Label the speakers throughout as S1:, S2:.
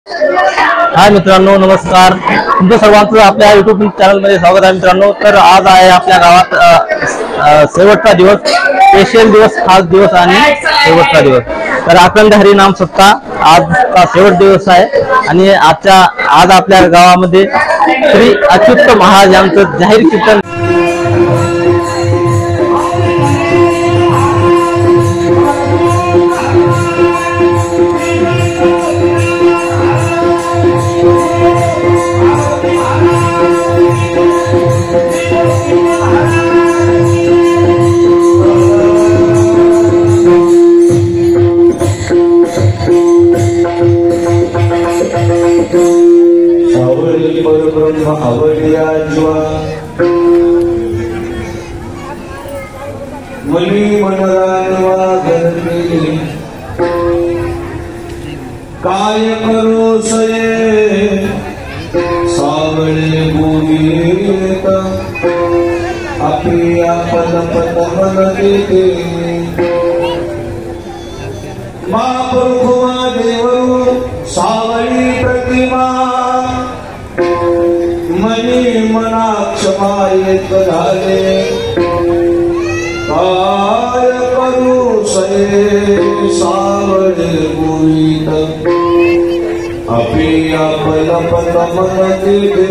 S1: हाय मित्रांनो, नमस्कार. तुमचं सर्वांचं आपल्या युट्यूब चॅनलमध्ये स्वागत आहे मित्रांनो. तर आज आहे आपल्या गावात शेवटचा दिवस, स्पेशल दिवस, खास दिवस आणि शेवटचा दिवस. तर अखंड हरिनाम सप्ताह आजचा शेवट दिवस आहे आणि आज आपल्या गावामध्ये श्री अच्युत महाराज यांचं जाहीर कीर्तन
S2: मली मनरानवा घरली काय करो सये सावळे गोवित आपली आपद पद मन देते महाप्रभुमा देव सावळी प्रतिमा मनी मना क्षमा येत झाले काय करू सये सावळे गोवित आपली आपद पद मन देते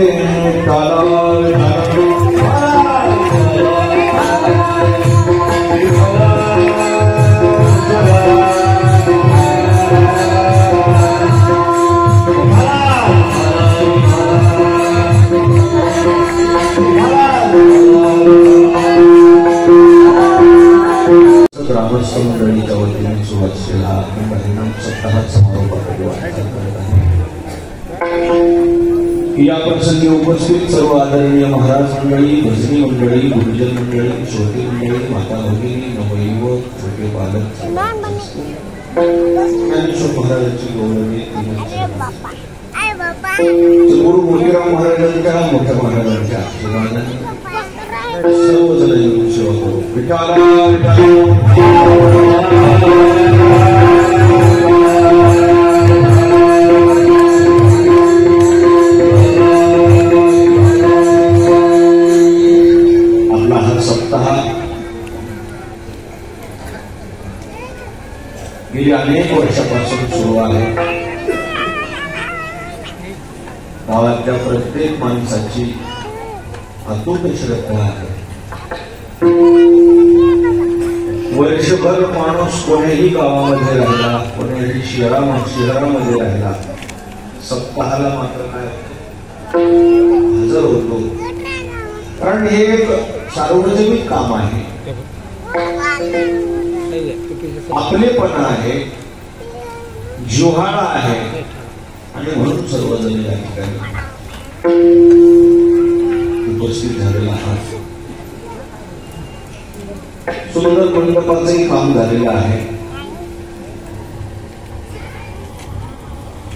S2: ग्रामस्थ मंडळीच्या वतीने सुरू असलेला हरिनाम सप्ताह समारोप या प्रसंगी उपस्थित सर्व आदरणीय महाराज मंडळी, भजनी मंडळी, गुरुजन मंडळी, श्रोते मंडळी, माता भगिनी, नवयुवक, छोटे बालक, महाराजांची गौरवी गुरु मोतीराम महाराजांच्या, मोठ्या महाराजांच्या सर्वजण येऊन सेवा करू. आपला हा सप्ताह गेली अनेक वर्षापासून सुरू आहे. गावातल्या प्रत्येक माणसाची अतूट श्रद्धा आहे. वर्षभर माणूस कोणत्याही गावामध्ये राहिला, कोणत्याही शहरामध्ये राहिला, सप्ताहाला मात्र काय हजर होतो. कारण हे एक सार्वजनिक काम आहे, आपलेपणा आहे, जिव्हाळा आहे आणि म्हणून सर्वजण या ठिकाणी उपस्थित झालेला आहात. सुंदर मंडपाचंही काम झालेलं आहे.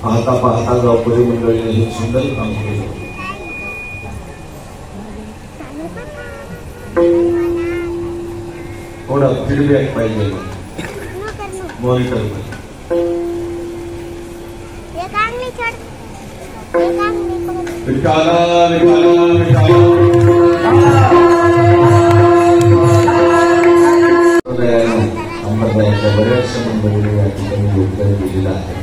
S2: पाहता पाहता गावकरी मंडळीने हे सुंदर काम केलं. थोडा फीडबॅक पाहिजे मॉनिटर संप्रदायाच्या बऱ्याचशा मंडळीने या ठिकाणी योगदान दिलेलं आहे.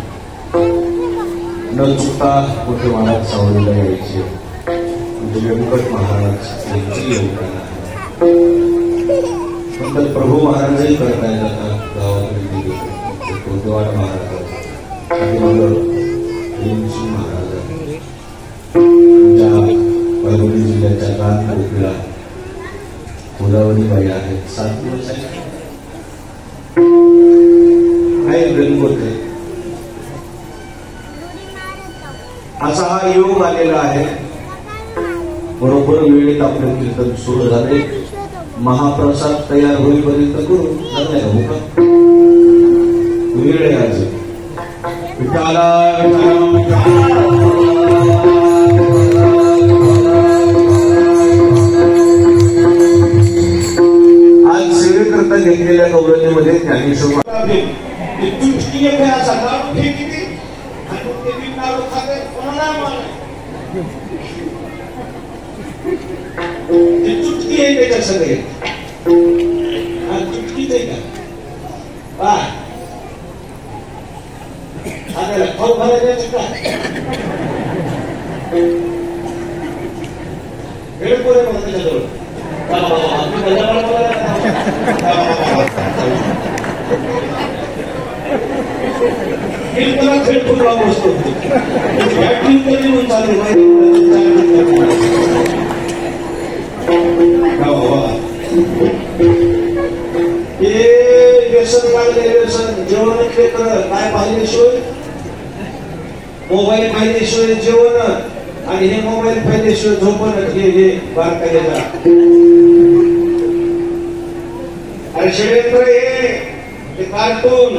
S2: न चुकता मोठे महाराज सावळीला यायचे, म्हणजे व्यंकट महाराज यांचे योगदान आहे. नंतर प्रभू महाराजही करता येतात गावाकडे कोटेवाड महाराज आणि भीमसिंग महाराज परभणी जिल्ह्याच्या गान कोकिळा गोदावरीबाई आहेत. 7 दिवस असा हा योग आलेला आहे. बरोबर वेळेत आपले कीर्तन सुरू झाले. महाप्रसाद तयार होईपर्यंत करू हो का वेळ आहे. आज सेवेकरता घेतलेल्या गौरवणीमध्ये ज्ञानेश्वर आणि ते बीट लाडू खाते कोणाला मान ते चुटकी आहे त्याच्या सगळे चुटकीच आहे का काय आम्हाला खाऊ घालायचं काय हेडफोन आहे मला त्याच्याजवळ हेडफोन लावून बसतो बॅटरी कधी म्हणून चालू हे व्यसन लागले व्यसन जेवण काय पाहिल्याशिवाय मोबाईल पाहिल्याशिवाय जेवण आणि हे मोबाईल पाहिल्याशिवाय झोपण हे बारकायला अरे षडयंत्र हे कार्टून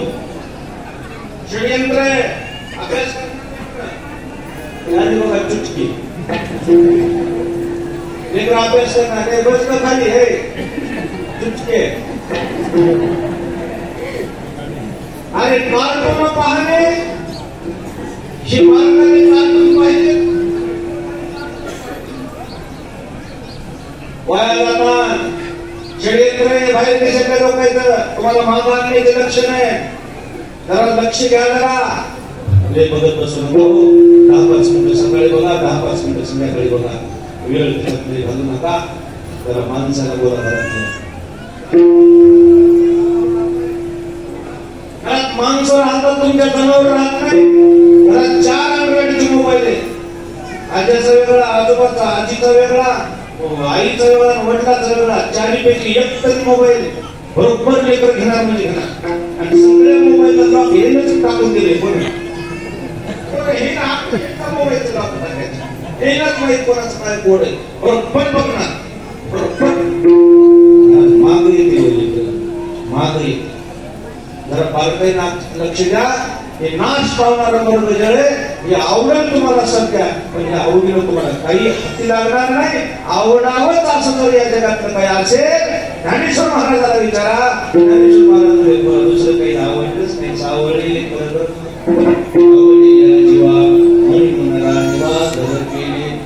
S2: षडयंत्र अभ्यास बघा चुटकी लेकर अभ्यास करणार बस ना खाली हे चुटके अरे कार्टून पाहणे शिवारणारे कार्टून पाहिजे वाया जाणार षडयंत्र आहे बाहेर देशातल्या लोकांचं तुम्हाला मागं आणण्याचे लक्षण आहे जरा लक्ष घ्या जरा बघत बसू नको 10-5 मिनिटं सकाळी बघा 10-5 मिनिटं संध्याकाळी बघा वेळ घालू नका जरा माणसाला बोला घरात माणसं राहतात तुमच्या जनावर राहत नाही घरात 4 अँड्रॉइडचे मोबाईल आहे आज्याचा वेगळा आजोबाचा आजीचा वेगळा आईचा वेगळा वडिलाचा वेगळा 4पैकी एक तरी मोबाईल बरोबर लेकर घेणार म्हणजे घेणार आणि सगळ्या मोबाईलला लॉक हेच टाकून दिले पण हे ना मोबाईलचं लॉक टाकायचं हेच माहित कोणाचं काय कोड आहे बरोबर बघणार बरोबर माग येते माग येते जरा बारकाई लक्ष द्या हे नाश पावणारा वर्ग जळे हे आवडेल तुम्हाला सध्या पण हे आवडीनं तुम्हाला काही हाती लागणार नाही आवडावंच असं जर या जगातलं काही असेल ज्ञानेश्वर महाराजाला विचारा ज्ञानेश्वर महाराज दुसरं काही आवडलंच नाही सावळी जीवा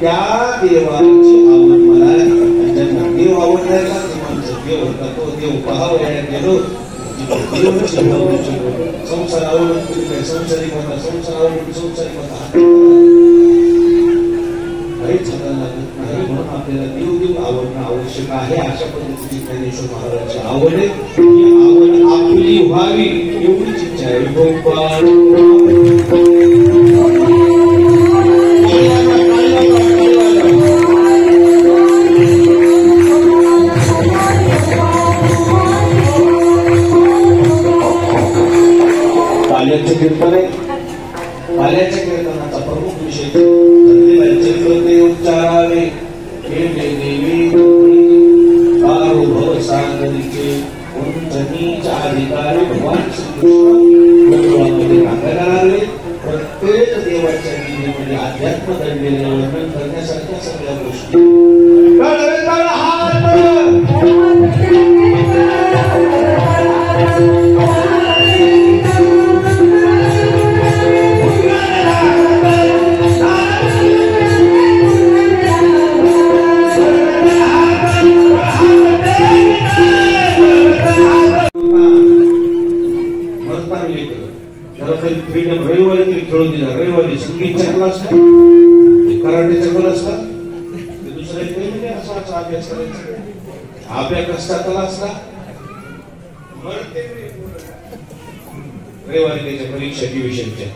S2: त्या देवाची आवड मला देव आवडलाय का देव होता तो देव पाहावया गेलो संसार आवडून संसारिक होता संसार आवडून संसारिक होता काहीच झालं लागत नाही म्हणून आपल्याला देव आवडणं आवश्यक आहे अशा पद्धतीची ज्ञानेश्वर महाराजांची आवड आहे ही आवड आपली व्हावी एवढीच इच्छा आहे कीर्तन आहे पाल्याच्या कीर्तनाचा प्रमुख विषय उच्चारावे देवी भव सागरीचे उंचनीच्या अधिकारी भगवान श्रीकृष्ण सांगायला लागले प्रत्येक देवाच्या गीतेमध्ये अध्यात्म दडलेले वर्णन करण्यासारख्या सगळ्या गोष्टी रविवारी खेळून दिला रविवारी संगीतचा क्लास कराटेचा क्लास का दुसरा असा अभ्यास करायचा अभ्यास क्लास का रविवारी त्याच्या परीक्षा डिव्हिजनच्या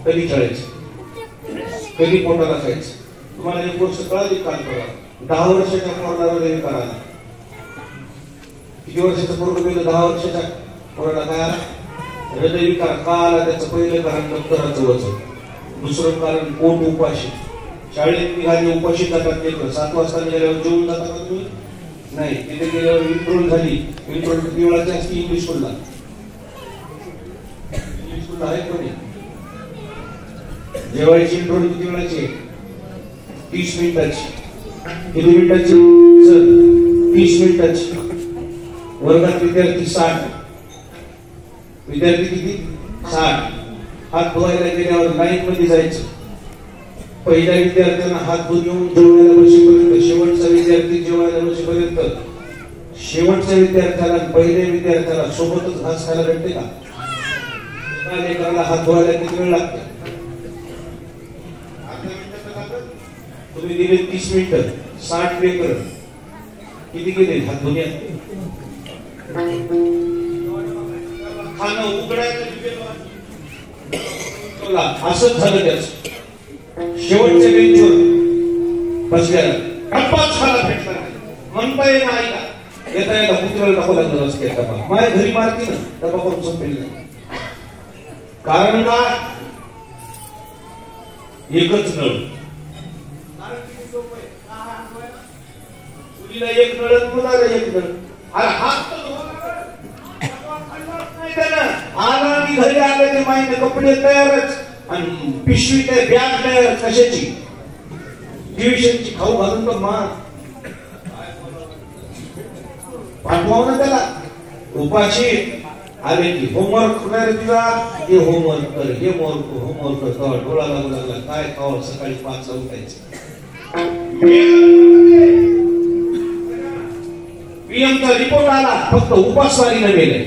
S2: कधी खेळायचं कधी पोटाला खायचं तुम्हाला एक गोष्ट कळाली काल करा 10 वर्षाच्या पोराला हे करा किती वर्षाचं पोरग गेलं 10 वर्षाच्या पोराला काय हृदयविकार का आला त्याचं पहिलं कारण डॉक्टराचं वजन दुसरं कारण पोट उपाशी शाळेत निघाली उपाशी जातात लेकर 7 वाजता निघाल्यावर जेवून जातात का तुम्ही नाही तिथे गेल्यावर इंट्रोल झाली इंट्रोल किती वेळाची असते इंग्लिश स्कूलला आहे कोणी जेवायची इंट्रोल किती वेळाची 30 मिनिटाची किती मिनिटाची सर 30 मिनिटाची वर्गात विद्यार्थी 60 विद्यार्थी किती 60. हात धुवायला गेल्यावर लाईन मध्ये जायचं. पहिल्या विद्यार्थ्यांना हात धुवून येऊन जेवायला बसेपर्यंत, शेवटचा विद्यार्थी जेवायला बसेपर्यंत, शेवटच्या विद्यार्थ्याला पहिल्या विद्यार्थ्याला सोबतच घास खायला भेटते का? लेकराला हात धुवायला किती वेळ लागते? तुम्ही दिले 30 मिनिटं, 60 लेकर किती गेले हात धुण्यात? खाणं उघडायचं असंच झालं त्याच. शेवटच्या बेंचवर बसल्याला डब्बाच खायला भेटला नाही, म्हणता येईल नाही का? येता येता कुत्र्याला टाकू लागलं असते डबा. माझ्या घरी मारती ना डबा करून संपेल नाही. कारण काय? एकच नळ. मुलीला एक नळ, मुलाला एक नळ. अरे हात आला आणि घरी आलं ते माहिती कपडे तयारच आणि पिशवी काय बॅग तयार. कशाची? ट्युशनची. खाऊ घालून तर मार पाठवावं ना त्याला. उपाशी आले की होमवर्क होणार तुझा, हे होमवर्क कर, हे होमवर्क कर. डोळा लागू लागला काय खावं? सकाळी 5 ला उठायचं. पीएमचा रिपोर्ट आला, फक्त उपासवारीनं मेले,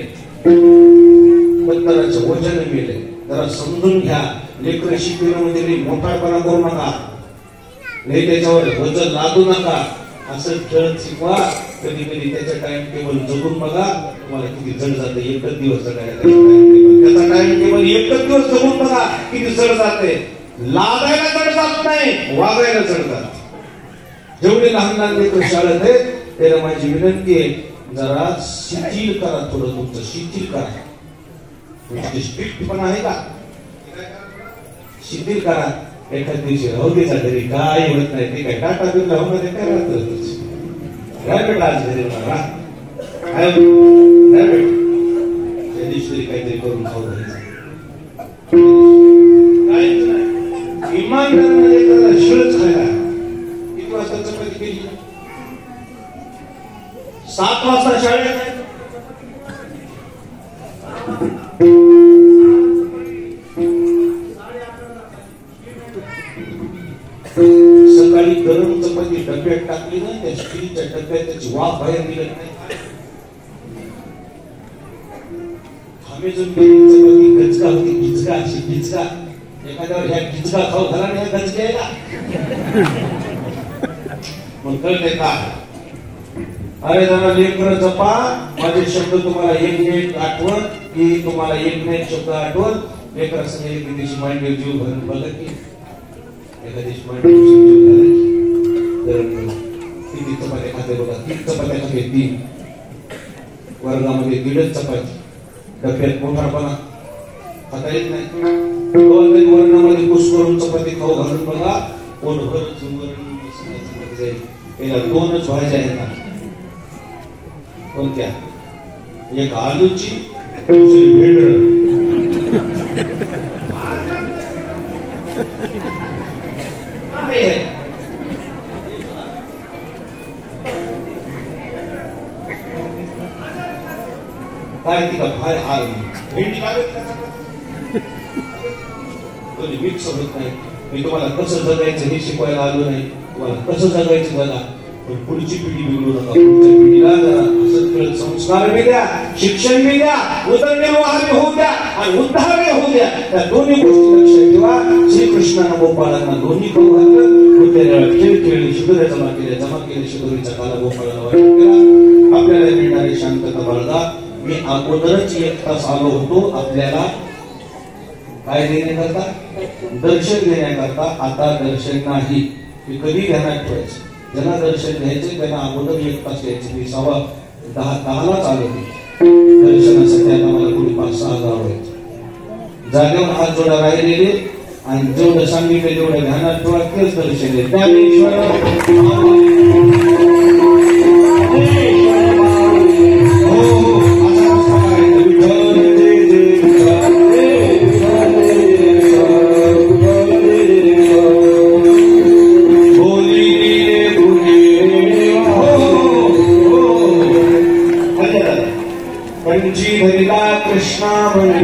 S2: पत्तराचं वजन मेले. जरा समजून घ्या. लेकर शिकवणं म्हणजे मोठापणा करू नका, नाही त्याच्यावर वजन लादू नका. असं खेळत शिकवा. कधी कधी त्याचं टाइम टेबल जगून बघा, तुम्हाला किती जड जाते. एकच दिवस जगायला त्याचा टाइम टेबल एकच दिवस जगून बघा किती जड जाते. लागायला जड जात नाही, वागायला जड जात. जेवढे लहान लहान लेकर शाळेत आहेत त्याला माझी विनंती आहे, जरा शिथिल करा, थोडं तुमचं शिथिल करा. स्ट्रिक्ट पण आहे का? शिथिल करा. एखाद दिवशी राहू द्यायचा घरी, काय होत नाही ते काय टाटा बिल राहू मध्ये काय राहत काय बेटा आज घरी होणार काय बेट त्या दिवशी काहीतरी करून खाऊ घालायचं. इमानदारामध्ये शिळच खायला. किती वाजता चपाती केली? 7 वाजता शाळेत. सकाळी गरम चपाती डब्यात टाकली ना, त्या स्टीलच्या डब्यात त्याची वाफ बाहेर निघत नाही. हमेजून चपाती गचका होती, गिचका अशी गिचका. एखाद्यावर ह्या गिचका खाऊ घाला नाही, ह्या गचक्याला मग कळते का? अरे जरा लेकर जपा. माझे शब्द तुम्हाला एक मिनिट आठवण की तुम्हाला एक मिनिट शब्द आठवण. लेकर असं एक दिवशी माइंड जीव भरून बघा की एका दिवशी माइंड जीव झाला किती चपात्या खाते बघा. 3 चपात्या खाते, 3 वर्गामध्ये 3च चपाती. डब्यात मोठापणा खाता येत नाही. वर्णामध्ये कुस करून चपाती खाऊ घालून बघा. पोटभर चपाती जाईल. याला 2च भाज्या येतात. कोणत्या? एक आलूची, दुसरी भेंडर. काय ती का फार हार भेंडी मिक्स होत नाही. मी तुम्हाला कसं जगायचं हे शिकवायला आलो नाही. तुम्हाला कसं जगायचं जगा, पण पुढची पिढी बिघडू नका. पुढच्या पिढीला जरा सत्कळ संस्कार बी द्या, शिक्षण बी द्या, उदरनिर्वाह बी होऊ द्या आणि उद्धार बी होऊ द्या. त्या दोन्ही गोष्टी लक्षात ठेवा. श्रीकृष्णानं गोपाळांना दोन्ही खाऊ घातलं. खेळ खेळली शिदोऱ्या जमा केल्या शिदोरीचा काला गोपाळाला वाईट केला. आपल्याला मिळणारी शांतता बाळगा. मी अगोदरच 1 तास आलो होतो आपल्याला काय देण्याकरता? दर्शन देण्याकरता. आता दर्शन नाही. हे कधी ध्यानात ठेवायचं. ज्यांना दर्शन घ्यायचे त्यांना अगोदर 1 तास घ्यायचे. मी 10:10लाच आलो होतो दर्शनासाठी. आता मला कोणी 5-6 हजार व्हायचे. जागेवर हात जोडा राहिलेले आणि जेवढं सांगितलं तेवढं ध्यानात ठेवा, तेच दर्शन आहे. ज्ञानेश्वर पंची धरिला कृष्णा म्हणे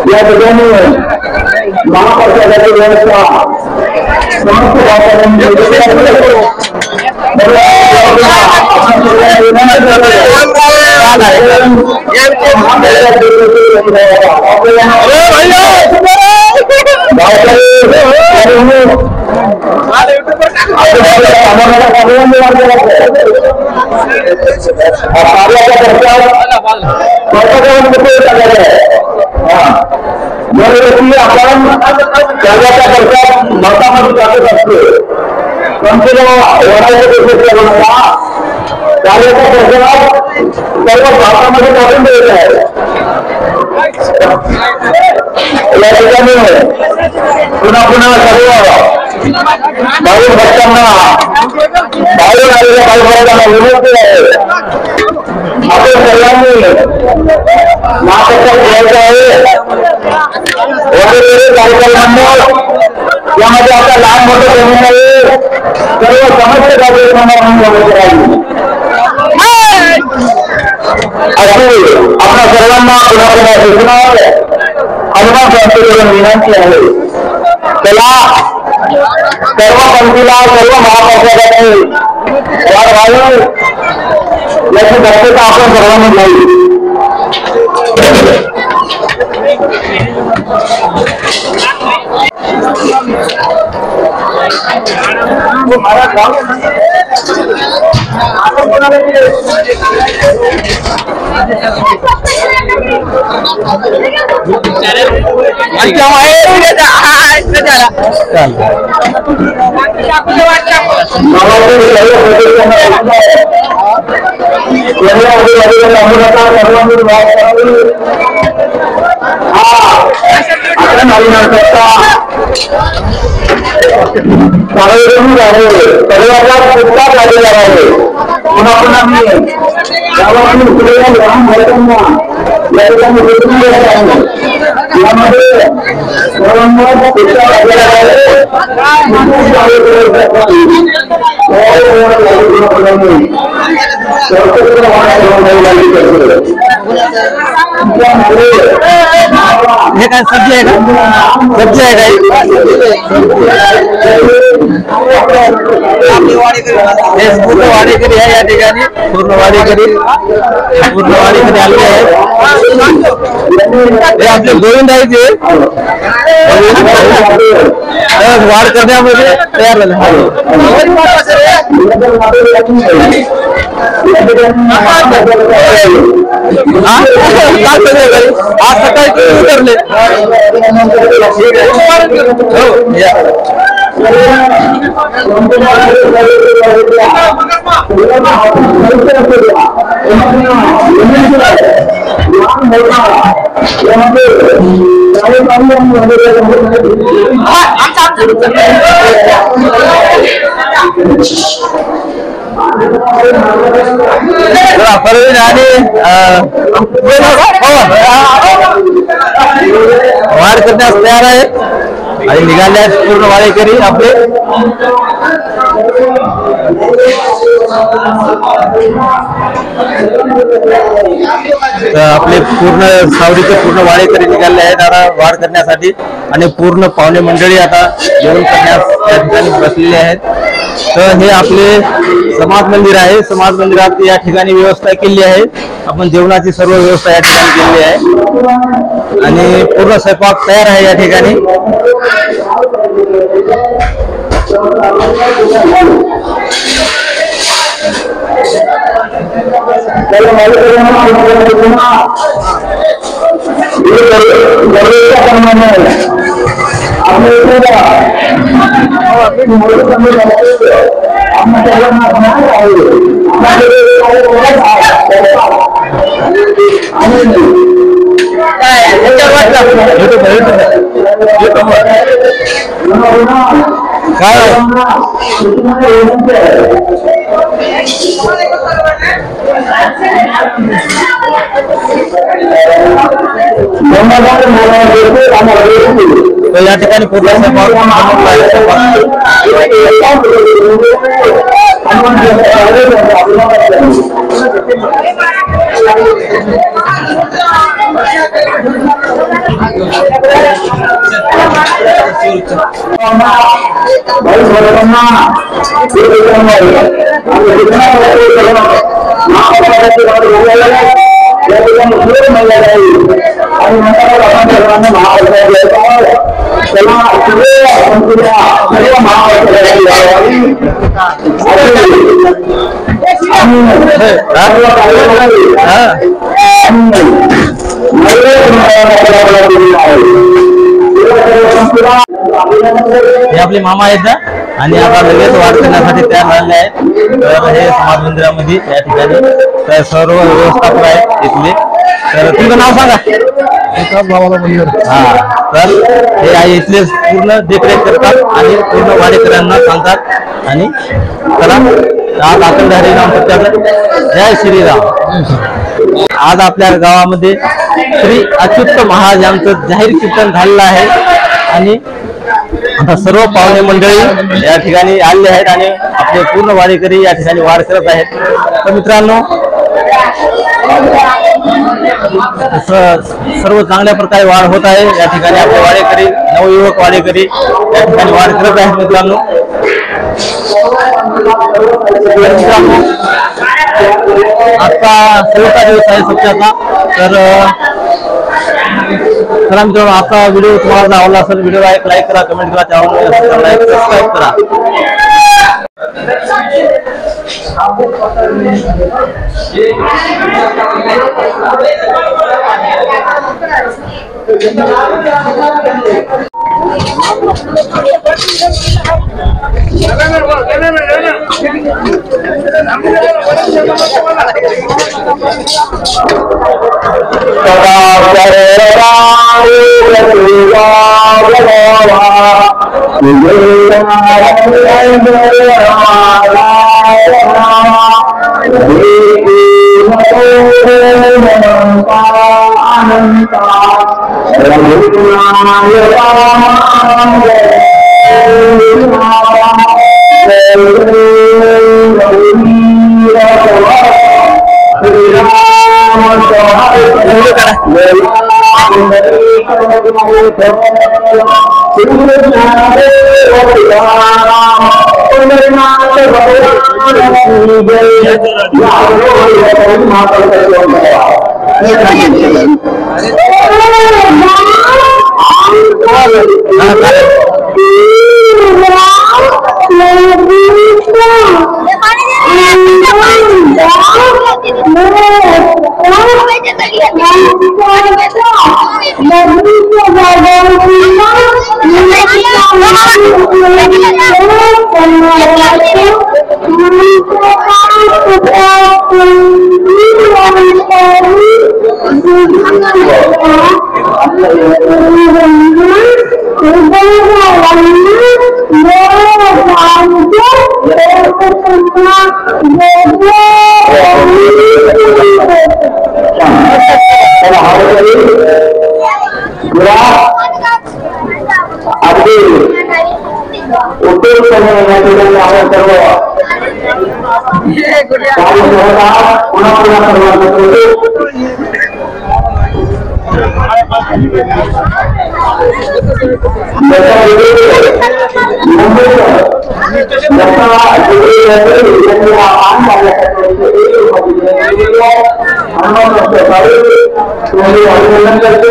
S2: या ठिकाणी महाप्रसादाची व्यवस्था समस्त दरवर्षी आपण त्याच्या खर्चात मतामध्ये टाकत असतो पण तिला वडाच्या पेक्षा कार्याच्या खर्चात सर्व भारतामध्ये टाकून द्यायचं आहे या ठिकाणी पुन्हा पुन्हा सर्व भाऊ भक्तांना बाहेरून आलेल्या भाऊ भावांना विनंती आहे आपण सर्वांनी महाप्रसाद घ्यायचा आहे कार्यक्रमांना यामध्ये आता लहान मोठं कमी नाही सर्व समस्त कार्यक्रमांना अशी आपल्या सर्वांना पुन्हा पुन्हा सूचना हनुमान प्राप्त करून विनंती आहे त्याला सर्व पंक्तीला सर्व महाप्रसादाची वाढ व्हावी याची दक्षता आपण सर्वांनी घ्यावी पुन्हा पुन्हा मी गावातील लहान बालकांना या ठिकाणी यामध्ये सर्वांना शिक्षा लागलेला आहे
S1: हे काय सब्जी आहे का सब्जी आहे हे पूर्ण वाडेकरी आहे या ठिकाणी पूर्ण वाडेकरी आलेले आहेत हे आपले गोविंद आहे ते वाढ करण्यामध्ये तयार झाले आज सकाळी उतरले परवीन आणि वाढ करण्यास तयार आहे आणि निघाले आहेत पूर्ण वाडेकरी आपले. आपले पूर्ण सावडीचे पूर्ण वाडेकरी निघाले आहेत आता वाढ करण्यासाठी आणि पूर्ण पाहुणे मंडळी आता जेवण करण्यास त्या ठिकाणी बसलेले आहेत. तर हे आपले समाज मंदिर आहे. समाज मंदिरात या ठिकाणी व्यवस्था केली आहे. आपण जेवणाची सर्व व्यवस्था या ठिकाणी केलेली आहे आणि पूर्ण स्वयंपाक तयार आहे या ठिकाणी. तो या ठिकाणी पूर्ण हे आपले मामा आहेत ना आणि आता लगेच वाढ करण्यासाठी तयार झालेले आहेत. तर हे समाज मंदिरामध्ये या ठिकाणी तर सर्व व्यवस्थापक आहेत इथले. तर तुमचं नाव सांगा. हा, तर हे आहे इथले पूर्ण देखरेख करतात आणि पूर्ण वाडेकऱ्यांना सांगतात आणि चला आज अखंडहरी नाम सत्याचं जय श्रीराम. आज आपल्या गावामध्ये श्री अच्युत महाराज यांचं जाहीर कीर्तन झालेलं आहे आणि आता सर्व पाहुणे मंडळी या ठिकाणी आलेले आहेत आणि आपले पूर्ण वाडेकरी या ठिकाणी वाढ करत आहेत. तर मित्रांनो सर्व चांगल्या प्रकारे वाढ होत आहे. या ठिकाणी आपले वाडेकरी नवयुवक वाडेकरी या ठिकाणी वाढ करत आहेत. मित्रांनो आता शेवटचा दिवस आहे सप्त्याचा. तर चला मित्रांनो आपला व्हिडिओ तुम्हाला आवडला असेल व्हिडिओ लाईक करा, कमेंट करा, चॅनल लाईक सबस्क्राईब करा.
S3: अगदी उत्तरपणे या ठिकाणी आपण सर्व काही पुन्हा सर्वांना अभिनंदन करतो.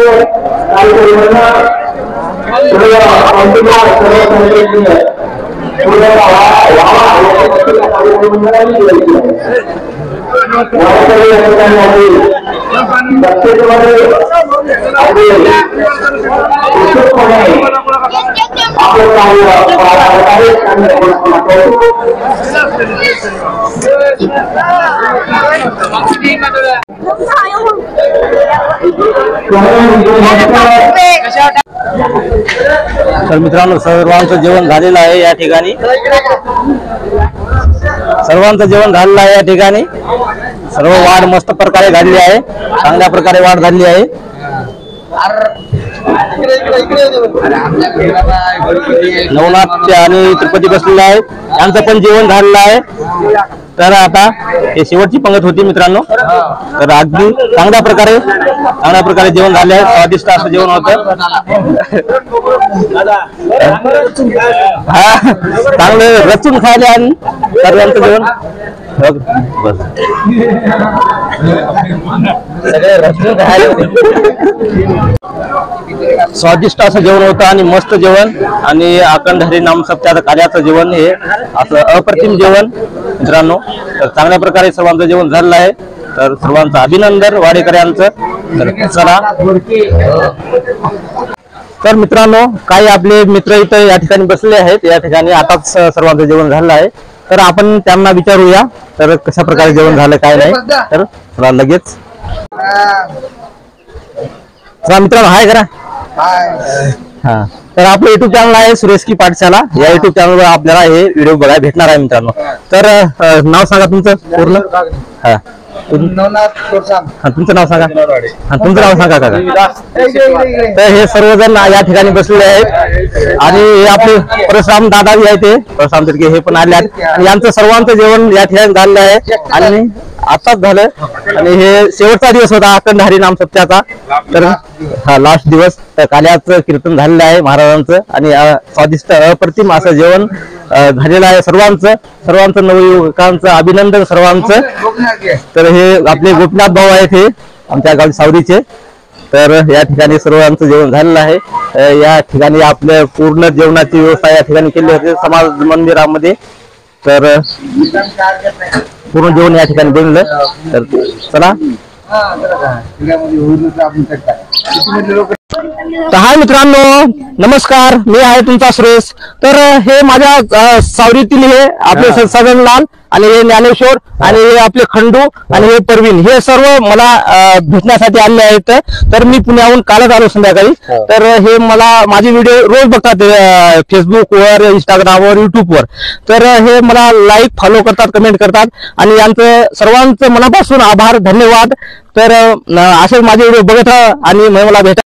S1: तर मित्रांनो सर्वांचं जेवण झालेलं आहे या ठिकाणी. सर्वांचं जेवण झालेलं आहे या ठिकाणी. सर्व वाढ मस्त प्रकारे झालेली आहे. चांगल्या प्रकारे वाढ झालेली आहे. नवनाथ आणि तिरुपती बसलेले आहेत. यांचं पण जेवण झालेलं आहे. तर आता हे शेवटची पंगत होती मित्रांनो. तर अगदी चांगल्या प्रकारे जेवण झाले आहे. स्वादिष्ट असं जेवण होतं. हा चांगलं रचून खायले आणि सर्वांचं जेवण स्वादिष्ट असं जेवण होतं आणि मस्त जेवण आणि अखंड हरी नाम सप्ताह कार्याचं जेवण हे असं अप्रतिम जेवण मित्रांनो. तर चांगल्या प्रकारे सर्वांचं जेवण झालेलं आहे. तर सर्वांचं अभिनंदन वाडेकर यांचं. तर चला तर मित्रांनो काही आपले मित्र इथं या ठिकाणी बसले आहेत. या ठिकाणी आताच सर्वांचं जेवण झालेलं आहे. तर आपण त्यांना विचारूया तर कशा प्रकारे जेवण झालं काय नाही. तर चला लगेच चला मित्रांनो हाय करा. हा तर आपलं युट्यूब चॅनल आहे सुरेश की पाठशाला. या युट्यूब चॅनलवर आपल्याला हे व्हिडिओ बघायला भेटणार आहे मित्रांनो. तर नाव सांगा तुमचं पूर्ण. हा तुमचं नाव सांगा. तुमचं नाव सांगा काका. तर हे सर्वजण या ठिकाणी बसलेले आहेत आणि हे आपले परशुराम दादा बी आहे. ते परशुराम तिरके हे पण आले आहेत आणि यांचं सर्वांचं जेवण या ठिकाणी झालेलं आहे आणि आताच झालं. आणि हे शेवटचा दिवस होता अखंड हरिनाम सप्त्याचा. तर हा लास्ट दिवस. तर काल्याचं कीर्तन झालेलं आहे महाराजांचं आणि स्वादिष्ट अप्रतिम असं जेवण झालेलं आहे सर्वांचं नवयुवकांचं अभिनंदन सर्वांचं. तर हे आपले गोपीनाथ भाऊ आहेत हे आमच्या गावी सावरीचे. तर या ठिकाणी सर्वांचं जेवण झालेलं आहे. या ठिकाणी आपल्या पूर्ण जेवणाची व्यवस्था या ठिकाणी केली होती समाज मंदिरामध्ये. तर पूर्ण जेवण या ठिकाणी बनलं. तर चला तर हाय मित्रांनो नमस्कार. मी आहे तुमचा सुरेश. तर हे माझ्या सावरीतील हे आपले सजनलाल आणि हे ज्ञानेश्वर आणि हे आपले खंडू आणि हे परवीन हे सर्व मला भेटण्यासाठी आले आहेत. तर मी पुण्याहून कालच आलो संध्याकाळी. तर हे मला माझे व्हिडिओ रोज बघतात फेसबुकवर, इंस्टाग्रामवर, युट्यूबवर. तर हे मला लाईक फॉलो करतात, कमेंट करतात आणि यांचं सर्वांचं मनापासून आभार धन्यवाद. तर असेच माझे व्हिडिओ बघत राहा आणि मला भेटा.